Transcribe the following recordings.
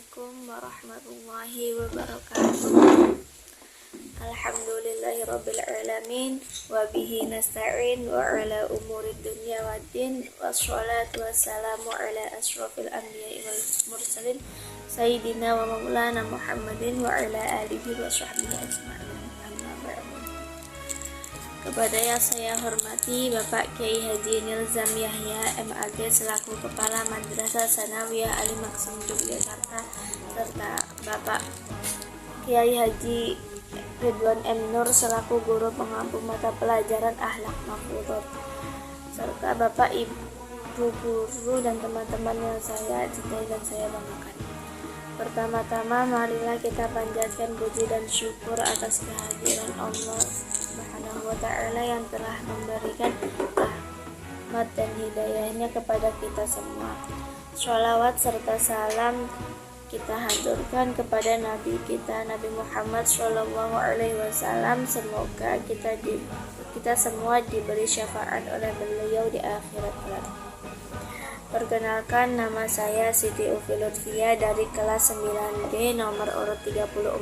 Assalamualaikum warahmatullahi wabarakatuh. Alhamdulillahirabbil alamin wa bihi nasta'in wa ala umurid dunya waddin wassalatu wassalamu ala asyrafil anbiya'i wal mursalin sayyidina wa maulana Muhammadin wa ala alihi wa sahbihi ajma'in. Amma ba'du. Kepada yang saya hormati Bapak Kiai Haji Nilzam Yahya MAG selaku Kepala Madrasah Sanawiyah Ali Maksum Yogyakarta, serta Bapak Kiai Haji Ridwan M. Nur selaku Guru Pengampu Mata Pelajaran Akhlak Mafudhot, serta Bapak Ibu Guru dan teman-teman yang saya cintai dan saya banggakan. Pertama-tama marilah kita panjatkan puji dan syukur atas kehadiran Allah Subhanahu wa ta'ala yang telah memberikan rahmat dan hidayahnya kepada kita semua. Sholawat serta salam kita haturkan kepada Nabi kita Nabi Muhammad Shallallahu Alaihi Wasallam. Semoga kita semua diberi syafaat oleh beliau di akhirat kelak. Perkenalkan, nama saya Siti Ufi Lutfia dari kelas 9D nomor urut 34.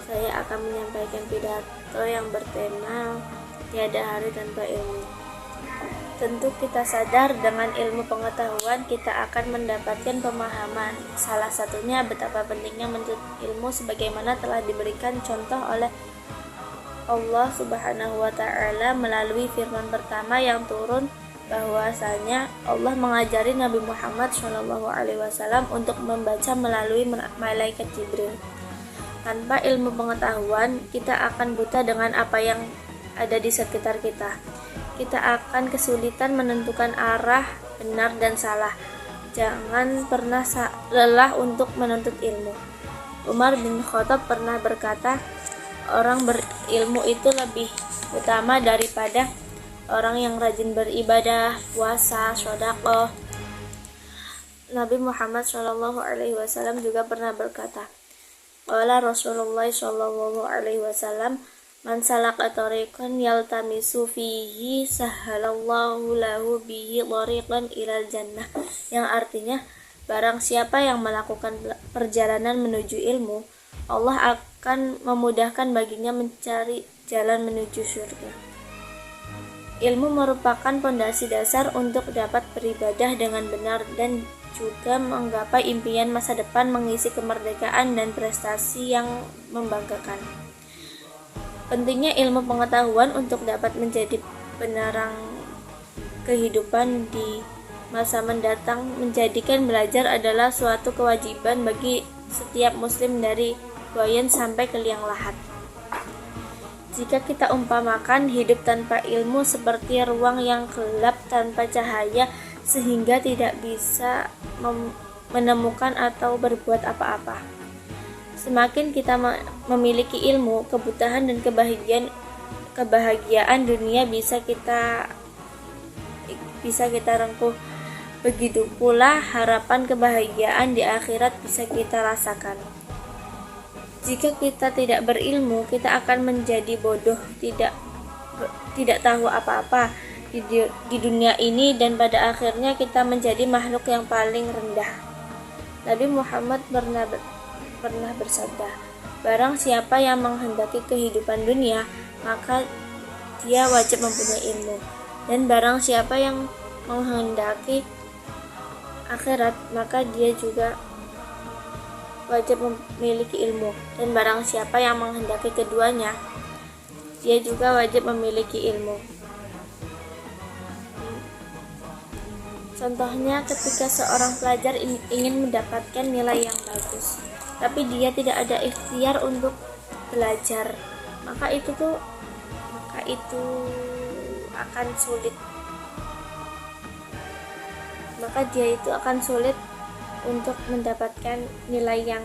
Saya akan menyampaikan pidato yang bertema tiada hari tanpa ilmu. Tentu kita sadar dengan ilmu pengetahuan kita akan mendapatkan pemahaman. Salah satunya betapa pentingnya menuntut ilmu sebagaimana telah diberikan contoh oleh Allah Subhanahu wa ta'ala melalui firman pertama yang turun, bahwasanya Allah mengajari Nabi Muhammad SAW untuk membaca melalui malaikat Jibril. Tanpa ilmu pengetahuan, kita akan buta dengan apa yang ada di sekitar kita. Kita akan kesulitan menentukan arah benar dan salah. Jangan pernah lelah untuk menuntut ilmu. Umar bin Khattab pernah berkata, orang berilmu itu lebih utama daripada orang yang rajin beribadah, puasa, sedekah. Nabi Muhammad SAW juga pernah berkata, qala Rasulullah SAW, man salaka tariqan yaltamisu fihi sahhalallahu lahu bihi tariqan ilal jannah, yang artinya barang siapa yang melakukan perjalanan menuju ilmu, Allah akan memudahkan baginya mencari jalan menuju surga. Ilmu merupakan pondasi dasar untuk dapat beribadah dengan benar dan juga menggapai impian masa depan, mengisi kemerdekaan dan prestasi yang membanggakan. Pentingnya ilmu pengetahuan untuk dapat menjadi penerang kehidupan di masa mendatang, menjadikan belajar adalah suatu kewajiban bagi setiap muslim dari buayan sampai ke liang lahat. Jika kita umpamakan hidup tanpa ilmu seperti ruang yang gelap tanpa cahaya, sehingga tidak bisa menemukan atau berbuat apa-apa. Semakin kita memiliki ilmu, kebutuhan dan kebahagiaan dunia bisa kita rengkuh. Begitu pula harapan kebahagiaan di akhirat bisa kita rasakan. Jika kita tidak berilmu, kita akan menjadi bodoh, tidak tahu apa-apa di dunia ini, dan pada akhirnya kita menjadi makhluk yang paling rendah. Nabi Muhammad pernah bersabda, barang siapa yang menghendaki kehidupan dunia, maka dia wajib mempunyai ilmu, dan barang siapa yang menghendaki akhirat, maka dia juga wajib memiliki ilmu, dan barang siapa yang menghendaki keduanya, dia juga wajib memiliki ilmu. Contohnya, ketika seorang pelajar ingin mendapatkan nilai yang bagus, tapi dia tidak ada ikhtiar untuk belajar, maka itu akan sulit. Maka dia itu akan sulit untuk mendapatkan nilai yang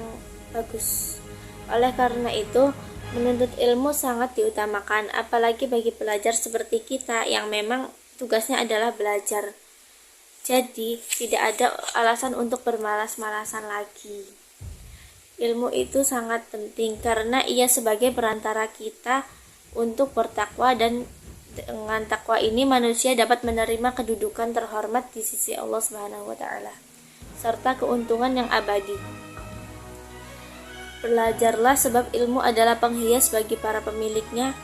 bagus. Oleh karena itu, menuntut ilmu sangat diutamakan, apalagi bagi pelajar seperti kita yang memang tugasnya adalah belajar. Jadi, tidak ada alasan untuk bermalas-malasan lagi. Ilmu itu sangat penting karena ia sebagai perantara kita untuk bertakwa, dan dengan takwa ini manusia dapat menerima kedudukan terhormat di sisi Allah Subhanahu wa ta'ala. serta keuntungan yang abadi. Belajarlah sebab ilmu adalah penghias bagi para pemiliknya.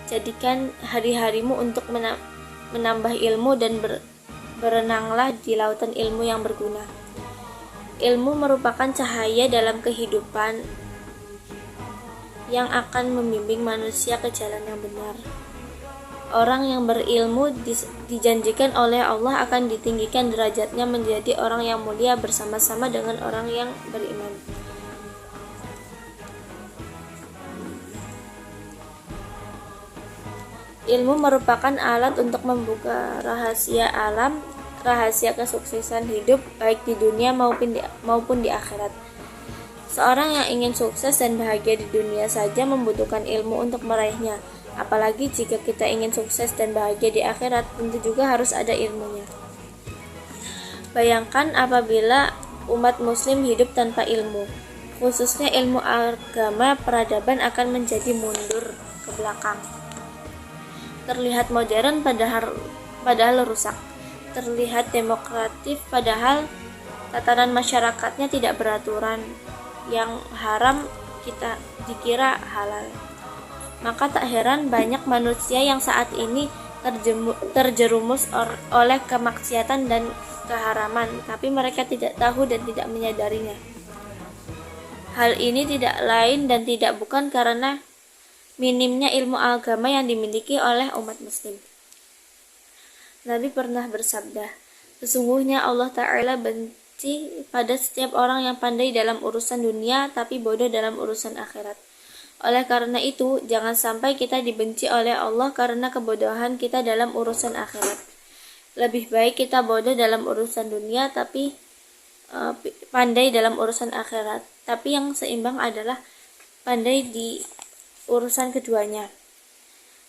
Jadikan hari-harimu untuk menambah ilmu dan berenanglah di lautan ilmu yang berguna. Ilmu merupakan cahaya dalam kehidupan yang akan membimbing manusia ke jalan yang benar. Orang yang berilmu dijanjikan oleh Allah akan ditinggikan derajatnya menjadi orang yang mulia bersama-sama dengan orang yang beriman. Ilmu merupakan alat untuk membuka rahasia alam, rahasia kesuksesan hidup baik di dunia maupun di akhirat. Seorang yang ingin sukses dan bahagia di dunia saja membutuhkan ilmu untuk meraihnya. Apalagi jika kita ingin sukses dan bahagia di akhirat, tentu juga harus ada ilmunya. Bayangkan apabila umat muslim hidup tanpa ilmu, khususnya ilmu agama, peradaban akan menjadi mundur ke belakang. Terlihat modern padahal rusak. Terlihat demokratif padahal tatanan masyarakatnya tidak beraturan. Yang haram kita dikira halal. Maka tak heran banyak manusia yang saat ini terjerumus oleh kemaksiatan dan keharaman, tapi mereka tidak tahu dan tidak menyadarinya. Hal ini tidak lain dan tidak bukan karena minimnya ilmu agama yang dimiliki oleh umat muslim. Nabi pernah bersabda, sesungguhnya Allah Ta'ala benci pada setiap orang yang pandai dalam urusan dunia tapi bodoh dalam urusan akhirat. Oleh karena itu, jangan sampai kita dibenci oleh Allah karena kebodohan kita dalam urusan akhirat. Lebih baik kita bodoh dalam urusan dunia tapi pandai dalam urusan akhirat. Tapi yang seimbang adalah pandai di urusan keduanya.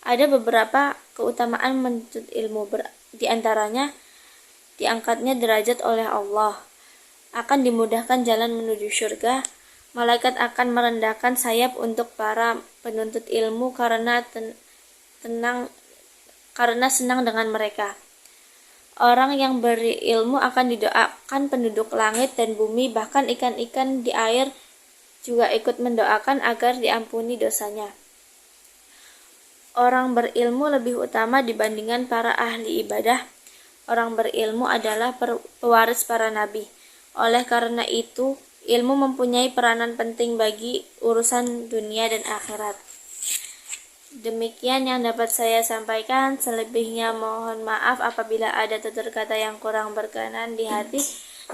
Ada beberapa keutamaan menuntut ilmu, di antaranya diangkatnya derajat oleh Allah, akan dimudahkan jalan menuju surga, malaikat akan merendahkan sayap untuk para penuntut ilmu karena senang dengan mereka. Orang yang berilmu akan didoakan penduduk langit dan bumi, bahkan ikan-ikan di air juga ikut mendoakan agar diampuni dosanya. Orang berilmu lebih utama dibandingkan para ahli ibadah. Orang berilmu adalah pewaris para nabi. Oleh karena itu, ilmu mempunyai peranan penting bagi urusan dunia dan akhirat. Demikian yang dapat saya sampaikan. Selebihnya mohon maaf apabila ada tutur kata yang kurang berkenan di hati.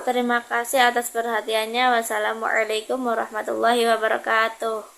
Terima kasih atas perhatiannya. Wassalamualaikum warahmatullahi wabarakatuh.